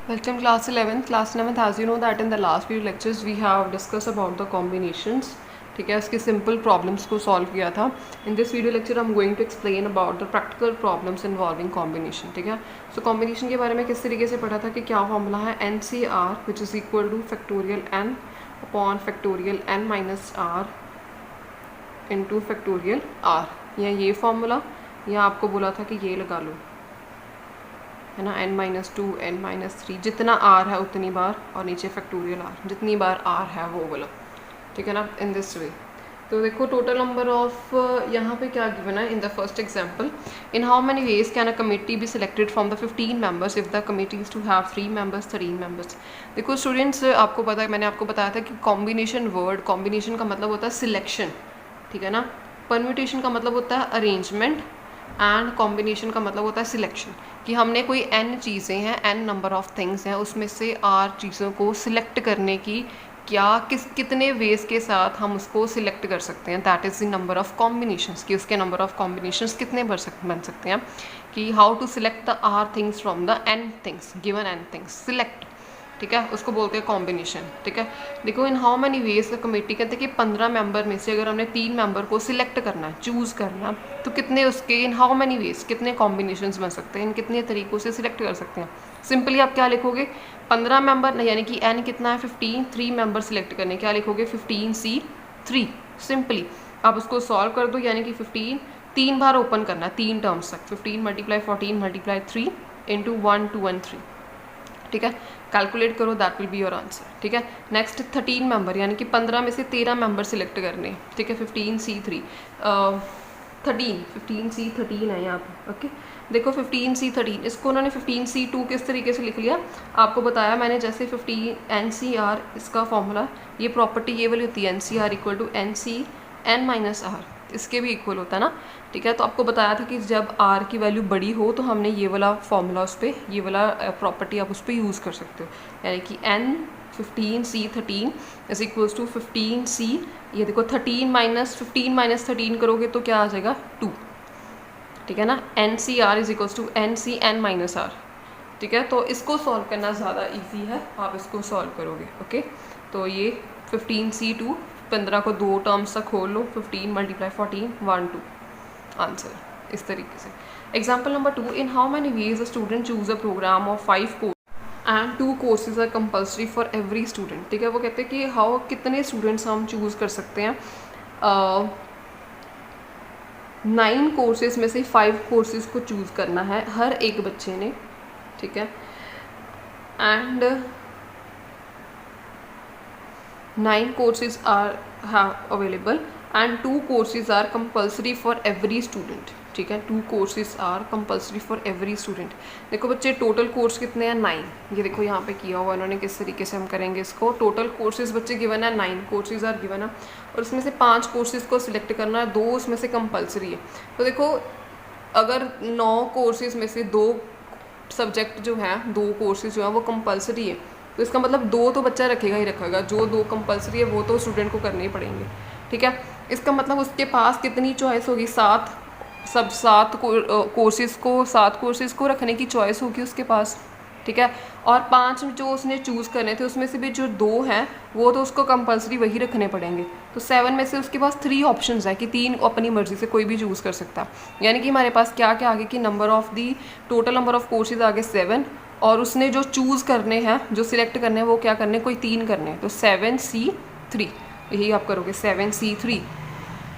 Welcome class 11th. Class 11th, as you know that in the last few lectures we have discussed about the combinations. ठीक है, इसके simple problems को सॉल्व किया था. In this video lecture I am going to explain about the practical problems involving combination. ठीक है, so combination के बारे में किस तरीके से पढ़ा था कि क्या फॉर्मूला है N C R which is equal to factorial N upon factorial N minus R into factorial R. या ये फॉर्मूला या आपको बोला था कि ये लगा लो, है ना, n-2 n-3 जितना r है उतनी बार और नीचे फैक्टोरियल r जितनी बार r है वो वाला. ठीक है ना, इन दिस वे. तो देखो टोटल नंबर ऑफ यहाँ पे क्या गिवन है in the first example. In how many ways can a committee be selected from the 15 members if the committee is to have 3 members 13 members. देखो students, आपको पता है, मैंने आपको बताया था कि कॉम्बिनेशन वर्ड, कॉम्बिनेशन का मतलब होता है सिलेक्शन. ठीक है ना, परम्यूटेशन का मतलब होता है अरेंजमेंट एंड कॉम्बिनेशन का मतलब होता है सिलेक्शन. कि हमने कोई n चीज़ें हैं, n नंबर ऑफ थिंग्स हैं, उसमें से r चीज़ों को सिलेक्ट करने की कितने वेज के साथ हम उसको सिलेक्ट कर सकते हैं. That is the number of combinations. कि उसके नंबर ऑफ कॉम्बिनेशंस कितने बन सकते हैं. कि how to select the r things from the n things, given n things, select. ठीक है, उसको बोलते हैं कॉम्बिनेशन. ठीक है, देखो in how many ways the committee कहते हैं कि 15 मेंबर में से अगर हमने 3 मेंबर को सिलेक्ट करना है, चूज़ करना, तो कितने उसके इन हाउ मैनी वेज कितने कॉम्बिनेशंस बन सकते हैं, इन कितने तरीक़ों से सिलेक्ट कर सकते हैं. सिंपली आप क्या लिखोगे, 15 मेंबर यानी कि n कितना है 15, 3 मेंबर सिलेक्ट करने, क्या लिखोगे 15C3. सिंपली आप उसको सॉल्व कर दो, यानी कि 15 3 बार ओपन करना है, 3 टर्म्स तक. 15 × 14 × 3 इंटू 1 2 1 3. ठीक है, कैलकुलेट करो, that will be your answer. ठीक है, नेक्स्ट 13 मेंबर यानी कि 15 में से 13 मेंबर सिलेक्ट करने. ठीक है, 15C3 15C13 है यहाँ पे. ओके, देखो 15C13, इसको उन्होंने 15C2 किस तरीके से लिख लिया, आपको बताया मैंने. जैसे 15 NCR इसका फॉर्मूला, ये प्रॉपर्टी ये वाली होती है, NCR equal to NC n-r, इसके भी इक्वल होता है ना. ठीक है, तो आपको बताया था कि जब r की वैल्यू बड़ी हो तो हमने ये वाला फॉर्मूला उस पर, ये वाला प्रॉपर्टी आप उस पर यूज़ कर सकते हो. यानी कि n 15C13 is equals to 15C, ये देखो 15 - 13 करोगे तो क्या आ जाएगा 2. ठीक है ना, NCR is equals to NC n-r. ठीक है, तो इसको सॉल्व करना ज़्यादा ईजी है, आप इसको सॉल्व करोगे. ओके, तो ये 15C2, 15 को 2 टर्म्स तक खोल लो, 15 × 14 1 2 आंसर. इस तरीके से. Example number 2, in how many ways a student choose a programme of 5 course and 2 courses are compulsory for every student. ठीक है, वो कहते हैं कि हाउ कितने स्टूडेंट्स हम चूज़ कर सकते हैं. 9 कोर्सेज में से 5 कोर्सेज को चूज़ करना है हर एक बच्चे ने. ठीक है, and 9 courses are available and 2 courses are compulsory for every student. ठीक है, 2 courses are compulsory for every student. देखो बच्चे, टोटल कोर्स कितने हैं 9. ये देखो यहाँ पे किया हुआ इन्होंने, किस तरीके से हम करेंगे इसको. टोटल कोर्सेज बच्चे गिवन है 9 कोर्सेज आर गिवन है, और उसमें से 5 कोर्सेज को सिलेक्ट करना है, 2 उसमें से कंपल्सरी है. तो देखो अगर 9 कोर्सेज में से 2 सब्जेक्ट जो हैं, 2 कोर्सेज जो हैं वो कंपल्सरी है, तो इसका मतलब 2 तो बच्चा रखेगा ही रखेगा. जो 2 कंपल्सरी है वो तो स्टूडेंट को करने ही पड़ेंगे. ठीक है, इसका मतलब उसके पास कितनी चॉइस होगी, 7 कोर्सेज को रखने की चॉइस होगी उसके पास. ठीक है, और 5 जो उसने चूज़ करने थे उसमें से भी जो 2 हैं वो तो उसको कंपल्सरी वही रखने पड़ेंगे. तो 7 में से उसके पास 3 ऑप्शंस है कि 3 अपनी मर्जी से कोई भी चूज़ कर सकता. यानी कि हमारे पास क्या क्या आगे कि number of the total number of courses आगे 7, और उसने जो चूज़ करने हैं, जो सिलेक्ट करने हैं वो क्या करने, कोई 3 करने हैं. तो 7C3 यही आप करोगे, 7C3.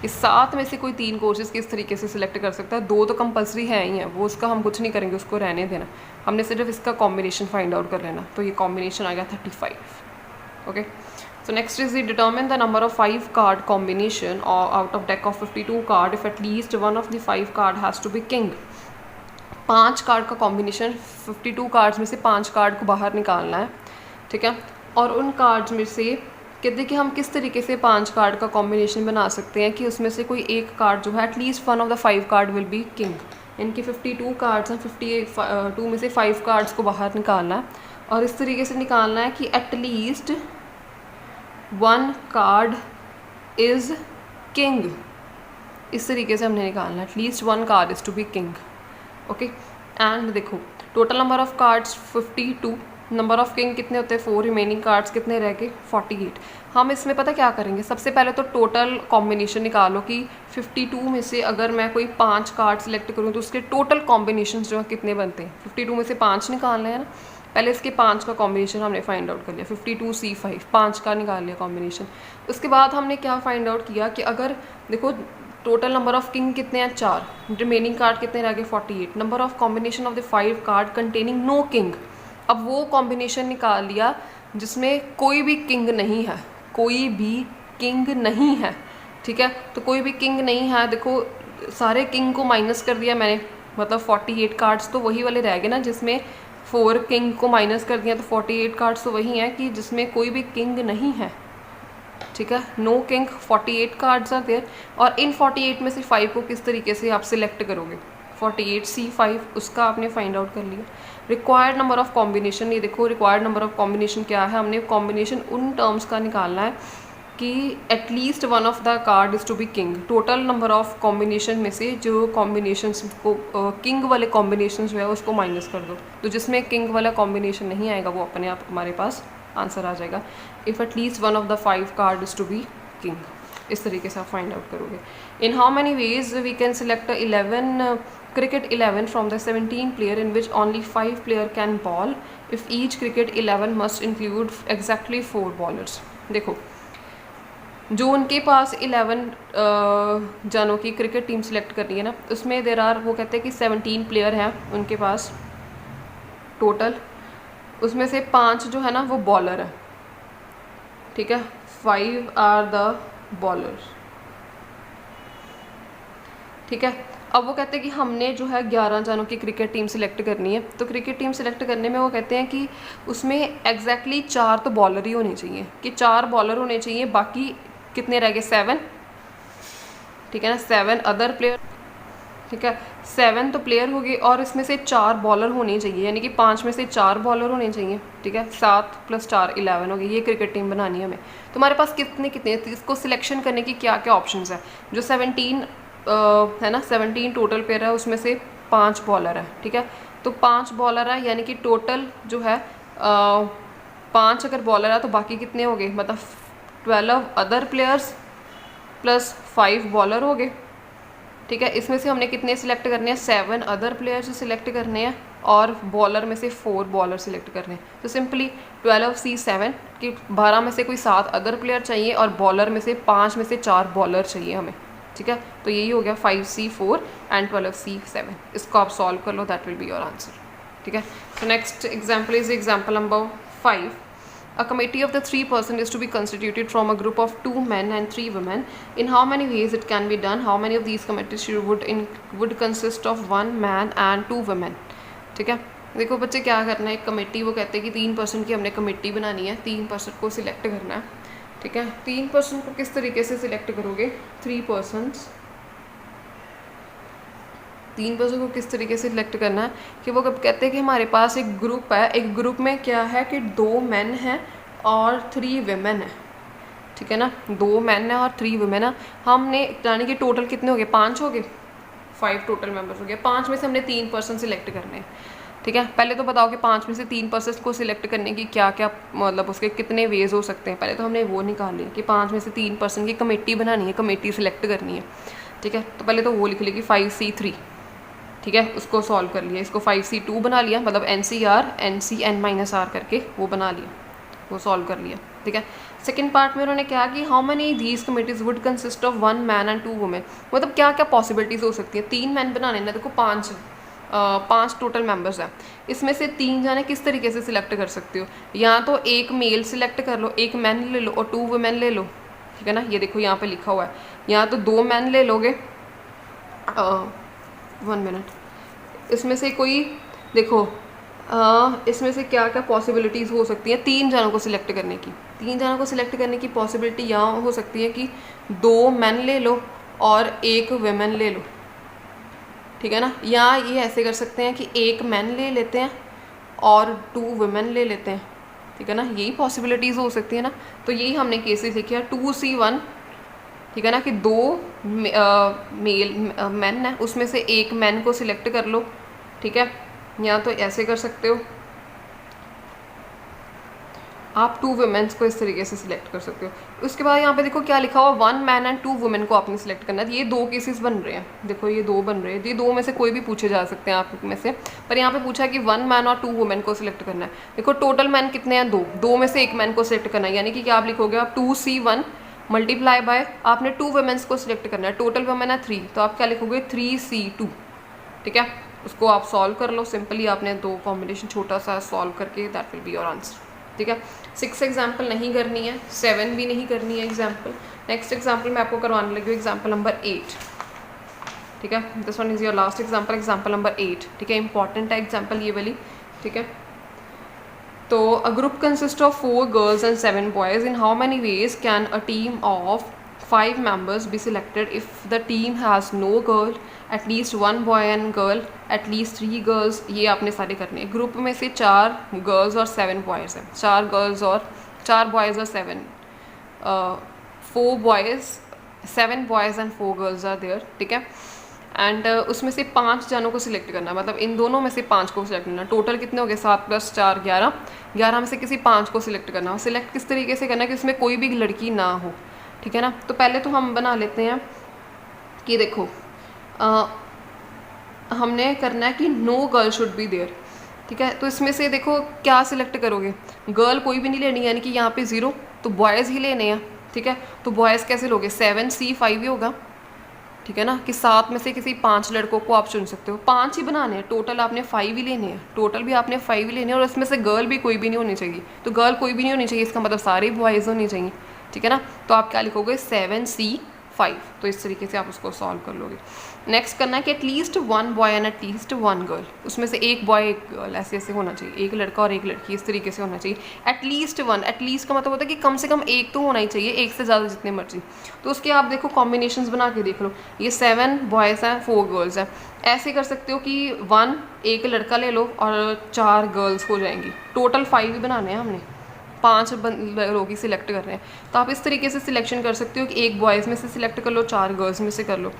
इस 7 में से कोई 3 कोर्सेज किस तरीके से सिलेक्ट कर सकता है. 2 तो कंपल्सरी है ही है, वो उसका हम कुछ नहीं करेंगे, उसको रहने देना. हमने सिर्फ इसका कॉम्बिनेशन फाइंड आउट कर लेना. तो ये कॉम्बिनेशन आ गया 35. Okay, so next is determine the number of 5 card combination out of deck of 52 card if at least one of the 5 card has to be king. 5 card का कॉम्बिनेशन, 52 कार्ड्स में से 5 card को बाहर निकालना है. ठीक है, और उन कार्ड्स में से कहते हैं कि हम किस तरीके से 5 कार्ड का कॉम्बिनेशन बना सकते हैं कि उसमें से कोई एक कार्ड जो है, at least one of the 5 card will be king. इनके 52 कार्ड्स हैं, 52 में से 5 कार्ड्स को बाहर निकालना है, और इस तरीके से निकालना है कि एटलीस्ट 1 कार्ड इज़ किंग. इस तरीके से हमने निकालना है, at least 1 card is to be king. Okay, and देखो total number of cards 52, number of king कितने होते हैं 4, रिमेनिंग कार्ड्स कितने रह गए 48। हम इसमें पता क्या करेंगे, सबसे पहले तो टोटल कॉम्बिनेशन निकालो कि 52 में से अगर मैं कोई 5 कार्ड सेलेक्ट करूँ तो उसके टोटल कॉम्बिनेशन जो है कितने बनते हैं। 52 में से 5 निकालना है ना, पहले इसके 5 का कॉम्बिनेशन हमने फाइंड आउट कर लिया, 52C5 5 का निकाल लिया कॉम्बिनेशन। उसके बाद हमने क्या फाइंड आउट किया कि अगर देखो टोटल नंबर ऑफ किंग कितने हैं 4, रिमेनिंग कार्ड कितने रह गए 48, number of combination of the 5 card containing no king. अब वो कॉम्बिनेशन निकाल लिया जिसमें कोई भी किंग नहीं है, कोई भी किंग नहीं है, ठीक है। तो कोई भी किंग नहीं है, देखो सारे किंग को माइनस कर दिया मैंने, मतलब 48 कार्ड्स तो वही वाले रह गए ना जिसमें 4 किंग को माइनस कर दिया, तो 48 कार्ड्स तो वही हैं कि जिसमें कोई भी किंग नहीं है, ठीक है। No king 48 cards are there, और इन 48 में से 5 को किस तरीके से आप सिलेक्ट करोगे, 48C5 उसका आपने फाइंड आउट कर लिया। रिक्वायर्ड नंबर ऑफ कॉम्बिनेशन, ये देखो रिक्वायर्ड नंबर ऑफ कॉम्बिनेशन क्या है, हमने कॉम्बिनेशन उन टर्म्स का निकालना है कि at least one of the card is to be king. Total number of combination में से जो कॉम्बिनेशंस को किंग वाले कॉम्बिनेशंस जो है उसको माइनस कर दो, तो जिसमें किंग वाला कॉम्बिनेशन नहीं आएगा वो अपने आप हमारे पास आंसर आ जाएगा। If at least one of the 5 card is to be king, इस तरीके से आप फाइंड आउट करोगे। In how many ways we can select 11 cricket 11 from the 17 player in which only 5 player can ball if each cricket 11 must include exactly 4 bowlers। देखो जो उनके पास 11 जनों की क्रिकेट टीम सेलेक्ट करनी है ना, उसमें देर आर वो कहते हैं कि 17 प्लेयर हैं उनके पास टोटल, उसमें से 5 जो है ना वो बॉलर है, ठीक है, 5 आर द बॉलर्स, ठीक है। अब वो कहते हैं कि हमने जो है 11 जनों की क्रिकेट टीम सेलेक्ट करनी है, तो क्रिकेट टीम सेलेक्ट करने में वो कहते हैं कि उसमें एग्जैक्टली 4 तो बॉलर ही होने चाहिए, कि 4 बॉलर होने चाहिए, बाकी कितने रह गए 7, ठीक है ना, 7 अदर प्लेयर, ठीक है, 7 तो प्लेयर हो गए और इसमें से 4 बॉलर होने चाहिए, यानी कि 5 में से 4 बॉलर होने चाहिए, ठीक है, 7 + 4 11 हो गई। ये क्रिकेट टीम बनानी है हमें। तुम्हारे पास कितने इसको सिलेक्शन करने की क्या क्या ऑप्शंस है। जो 17 है ना, 17 टोटल प्लेयर है, उसमें से 5 बॉलर है, ठीक है, तो 5 बॉलर है, यानी कि टोटल जो है 5 अगर बॉलर है तो बाकी कितने हो गए, मतलब 12 अदर प्लेयर्स + 5 बॉलर हो गए, ठीक है। इसमें से हमने कितने सिलेक्ट करने हैं, 7 अदर प्लेयर्स सिलेक्ट करने हैं और बॉलर में से 4 बॉलर सिलेक्ट करने हैं। तो सिंपली 12C7 कि 12 में से कोई 7 अदर प्लेयर चाहिए और बॉलर में से 5 में से 4 बॉलर चाहिए हमें, ठीक है। तो यही हो गया 5C4 एंड 12C7। इसको आप सॉल्व कर लो, that will be your answer, ठीक है। So next example is example number 5। A committee of the 3 person is to be constituted from a group of 2 men and 3 women. In how many ways it can be done? How many of these committees would consist of 1 man and 2 women? ठीक है, देखो बच्चे क्या करना है, एक committee, वो कहते हैं कि 3 पर्सन की हमने कमेटी बनानी है, 3 पर्सन को सिलेक्ट करना है, ठीक है। 3 पर्सन को किस तरीके से सिलेक्ट करोगे, 3 पर्सन्स, 3 पर्सन को किस तरीके से सिलेक्ट करना है कि वो कब कहते हैं कि हमारे पास एक ग्रुप है, एक ग्रुप में क्या है कि 2 मैन हैं और 3 विमेन है, ठीक है ना, 2 मैन है और 3 विमेन है। हमने यानी कि टोटल कितने हो गए, 5 हो गए, 5 टोटल मेंबर्स हो गए। 5 में से हमने 3 पर्सन सिलेक्ट करने हैं, ठीक है। पहले तो बताओ कि 5 में से 3 पर्सन को सिलेक्ट करने की क्या क्या मतलब उसके कितने वेज हो सकते हैं। पहले तो हमने वो निकाल लिया कि 5 में से 3 पर्सन की कमेटी बनानी है, कमेटी सिलेक्ट करनी है, ठीक है। तो पहले तो वो लिख लेगी 5C3, ठीक है, उसको सॉल्व कर लिया। इसको 5C2 बना लिया, मतलब NCN-R करके वो बना लिया, वो सॉल्व कर लिया, ठीक है। सेकंड पार्ट में उन्होंने क्या कि how many these committees would consist of 1 man and 2 women, मतलब क्या क्या पॉसिबिलिटीज़ हो सकती है। 3 मैन बनाने ना, देखो 5 टोटल मेंबर्स हैं, इसमें से 3 जाने किस तरीके से सिलेक्ट कर सकते हो, या तो एक मेल सिलेक्ट कर लो, एक मैन ले लो और 2 वुमेन ले लो, ठीक है ना। ये देखो यहाँ पे लिखा हुआ है, या तो 2 मैन ले लोगे, 1 मिनट, इसमें से कोई देखो इसमें से क्या क्या पॉसिबिलिटीज़ हो सकती हैं 3 जनों को सिलेक्ट करने की। 3 जनों को सिलेक्ट करने की पॉसिबिलिटी यहाँ हो सकती है कि 2 मैन ले लो और 1 वुमेन ले लो, ठीक है ना। या ये ऐसे कर सकते हैं कि 1 मैन ले लेते हैं और 2 वुमेन ले लेते हैं, ठीक है ना, यही पॉसिबिलिटीज़ हो सकती है ना। तो यही हमने केसेस लिखे हैं 2C1, ठीक है ना, कि 2 मैन है, उसमें से 1 मैन को सिलेक्ट कर लो, ठीक है। या तो ऐसे कर सकते हो आप 2 वुमेन्स को इस तरीके से सिलेक्ट कर सकते हो। उसके बाद यहाँ पे देखो क्या लिखा हुआ, 1 मैन एंड 2 वुमेन को आपने सिलेक्ट करना है। ये 2 केसेस बन रहे हैं, देखो ये 2 बन रहे हैं, ये 2 में से कोई भी पूछे जा सकते हैं आप में से, पर यहाँ पे पूछा है कि 1 मैन और 2 वुमेन को सिलेक्ट करना है। देखो टोटल मैन कितने हैं, 2, 2 में से 1 मैन को सिलेक्ट करना है, यानी कि क्या आप लिखोगे, आप 2C1 मल्टीप्लाई बाय आपने 2 वुमेन्स को सिलेक्ट करना है, टोटल वुमेन है 3, तो आप क्या लिखोगे 3C2, ठीक है। उसको आप सॉल्व कर लो सिंपली, आपने 2 कॉम्बिनेशन छोटा सा सॉल्व करके, that will be your answer, ठीक है। 6 एग्जाम्पल नहीं करनी है, 7 भी नहीं करनी है एग्जाम्पल। नेक्स्ट एग्जाम्पल मैं आपको करवाने लगी हूँ एग्जाम्पल नंबर 8, ठीक है। This one is your last example, example number 8, ठीक है। इंपॉर्टेंट है एग्जाम्पल ये वाली, ठीक है। तो a group consist of 4 girls and 7 boys, in how many veg can a team of 5 members be selected if the team has no girl, at least 1 boy and girl, at least 3 girls। ये आपने सारे करने हैं। Group में से 4 girls और 7 boys हैं, 4 girls और 4 बॉयज़ और 4 boys, 7 boys and 4 girls are there, ठीक है। एंड उसमें से 5 जनों को सिलेक्ट करना, मतलब इन दोनों में से 5 को सिलेक्ट करना। टोटल कितने हो गए, 7 + 4 11, 11 में से किसी 5 को सिलेक्ट करना। सिलेक्ट किस तरीके से करना है कि उसमें कोई भी लड़की ना हो, ठीक है ना। तो पहले तो हम बना लेते हैं कि देखो हमने करना है कि no girl should be there, ठीक है। तो इसमें से देखो क्या सिलेक्ट करोगे, गर्ल कोई भी नहीं लेनी, यानी कि यहाँ पे 0, तो बॉयज़ ही लेने हैं, ठीक है। तो बॉयज़ कैसे लोगे, 7C5 ही होगा, ठीक है ना, कि 7 में से किसी 5 लड़कों को आप चुन सकते हो। 5 ही बनाने हैं, टोटल आपने 5 ही लेने हैं, टोटल भी आपने 5 ही लेने हैं, और इसमें से गर्ल भी कोई भी नहीं होनी चाहिए। तो गर्ल कोई भी नहीं होनी चाहिए, इसका मतलब सारे बॉयज़ होनी चाहिए, ठीक है ना। तो आप क्या लिखोगे 7C5, तो इस तरीके से आप उसको सॉल्व कर लोगे। नेक्स्ट करना है कि at least 1 boy and at least 1 girl, उसमें से 1 बॉय 1 गर्ल, ऐसे ऐसे होना चाहिए, 1 लड़का और 1 लड़की, इस तरीके से होना चाहिए। एटलीस्ट 1, एटलीस्ट का मतलब होता है कि कम से कम 1 तो होना ही चाहिए, 1 से ज़्यादा जितने मर्जी। तो उसके आप देखो कॉम्बिनेशंस बना के देख लो, ये 7 बॉयज़ हैं 4 गर्ल्स हैं, ऐसे कर सकते हो कि 1 लड़का ले लो और 4 गर्ल्स हो जाएंगी। टोटल 5 ही बनाने हैं हमने, 5 लोग ही सिलेक्ट कर रहे हैं। तो आप इस तरीके से सिलेक्शन कर सकते हो कि 1 बॉयज़ में से सिलेक्ट कर लो, 4 गर्ल्स में से कर लो,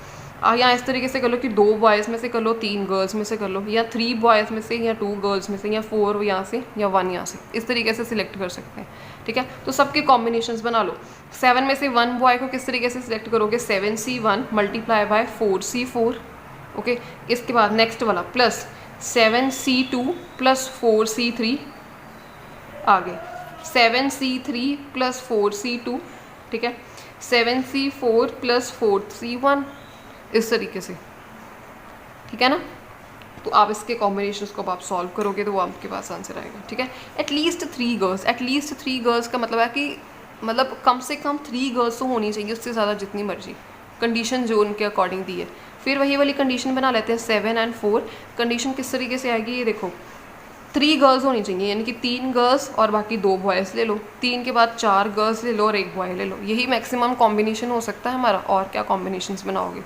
या इस तरीके से कर लो कि 2 बॉयज़ में से कर लो, 3 गर्ल्स में से कर लो, या 3 बॉयज़ में से, या 2 गर्ल्स में से, या 4 यहाँ से, या 1 यहाँ से, इस तरीके से सिलेक्ट कर सकते हैं, ठीक है। तो सबके कॉम्बिनेशंस बना लो। 7 में से 1 बॉय को किस तरीके से सिलेक्ट करोगे, 7C1 multiply by 4C4, okay. इसके बाद नेक्स्ट वाला प्लस 7C2 + 4C3, आगे 7C3 + 4C2, ठीक है, 7C4 + 4C1, इस तरीके से, ठीक है ना। तो आप इसके कॉम्बिनेशंस को आप सॉल्व करोगे तो वो आपके पास आंसर आएगा, ठीक है। एटलीस्ट 3 गर्ल्स, एटलीस्ट 3 गर्ल्स का मतलब है कि मतलब कम से कम 3 गर्ल्स तो होनी चाहिए, उससे ज़्यादा जितनी मर्जी, कंडीशन जो उनके अकॉर्डिंग दी है। फिर वही वाली कंडीशन बना लेते हैं 7 और 4। कंडीशन किस तरीके से आएगी, ये देखो 3 गर्ल्स होनी चाहिए, यानी कि 3 गर्ल्स और बाकी 2 बॉयज़ ले लो, 3 के बाद 4 गर्ल्स ले लो और 1 बॉय ले लो, यही मैक्सिमम कॉम्बिनेशन हो सकता है हमारा। और क्या कॉम्बिनेशंस बनाओगे,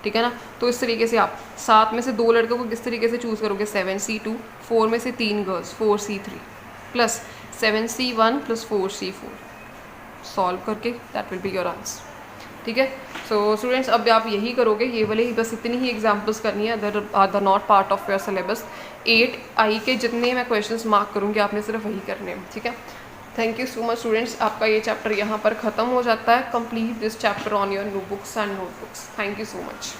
ठीक है ना। तो इस तरीके से आप 7 में से 2 लड़कों को किस तरीके से चूज़ करोगे, 7C2, 4 में से 3 girls 4C3 plus 7C1 + 4C4, solve करके that will be your answer, ठीक है। सो स्टूडेंट्स अब आप यही करोगे, ये वाले बस इतनी ही एग्जाम्पल्स करनी है, other are the not part of your syllabus. 8I के जितने मैं क्वेश्चंस मार्क करूँगी आपने सिर्फ वही करने हैं, ठीक है। Thank you so much students, आपका ये चैप्टर यहाँ पर ख़त्म हो जाता है। Complete this chapter on your notebooks and notebooks. Thank you so much.